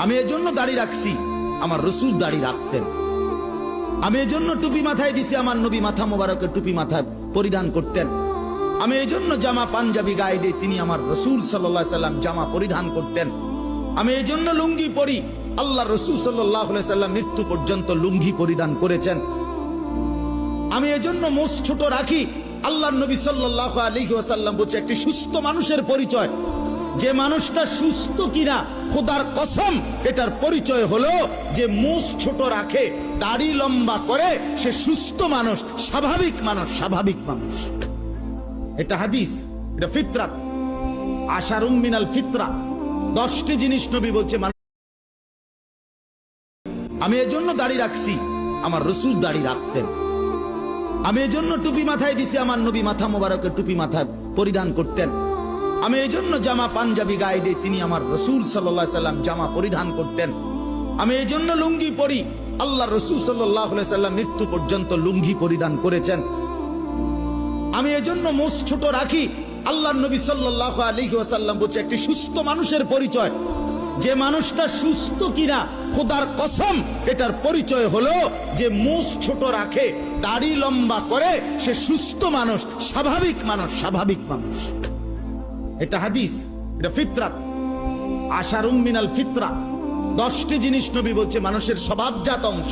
আমি এজন্য দাড়ি রাখছি, আমার রসুল দাড়ি রাখতেন। আমি এজন্য টুপি মাথায় দিছি, আমার নবী মাথা মোবারকে টুপি মাথায় পরিধান করতেন। আমি এজন্য জামা পাঞ্জাবি গায়ে দিয়ে, তিনি আমার রসুল সাল্লাল্লাহু আলাইহি সাল্লাম জামা পরিধান করতেন। আমি এজন্য লুঙ্গি পরি, আল্লাহ রসুল সাল্লাল্লাহু আলাইহি সাল্লাম মৃত্যু পর্যন্ত লুঙ্গি পরিধান করেছেন। আমি এজন্য মোষ ছোট রাখি, আল্লাহ নবী সাল্লাল্লাহু আলাইহি ওয়াসাল্লাম বলছে একটি সুস্থ মানুষের পরিচয়, যে মানুষটা সুস্থ কিনা খোদার কসম এটার পরিচয় হলো যে মুখ ছোট রাখে, দাড়ি লম্বা করে, সে সুস্থ মানুষ, স্বাভাবিক মানুষ, স্বাভাবিক মানুষ। এটা হাদিস, এটা ফিতরাত, আশারুম মিনাল ফিতরা। 10টি জিনিস নবী বলছে। আমি এজন্য দাড়ি রাখছি, আমার রসুল দাড়ি রাখতেন। আমি এজন্য টুপি মাথায় দিছি, আমার নবী মাথা মোবারকে টুপি মাথায় পরিধান করতেন। আমি এজন্য জামা পাঞ্জাবি গায়ে দিয়ে, তিনি আমার রসুল সাল্লাল্লাহু আলাইহি সাল্লাম জামা পরিধান করতেন। আমি এজন্য লুঙ্গি পরি, আল্লাহ রসুল সাল্লাল্লাহু আলাইহি সাল্লাম মৃত্যু পর্যন্ত লুঙ্গি পরিধান করেছেন। আমি এজন্য মুখ ছোট রাখি, আল্লাহ নবী সাল্লাল্লাহু আলাইহি ওয়াসাল্লাম বলছে একটি সুস্থ মানুষের পরিচয়, যে মানুষটা সুস্থ কিনা খোদার কসম এটার পরিচয় হলো যে মুখ ছোট রাখে, দাড়ি লম্বা করে, সে সুস্থ মানুষ, স্বাভাবিক মানুষ, স্বাভাবিক মানুষ। এটা হাদিস, এটা ফিতরাত, আশারুম মিনাল ফিতরা। 10টি জিনিস নবী বলছে মানুষের স্বভাবজাত অংশ।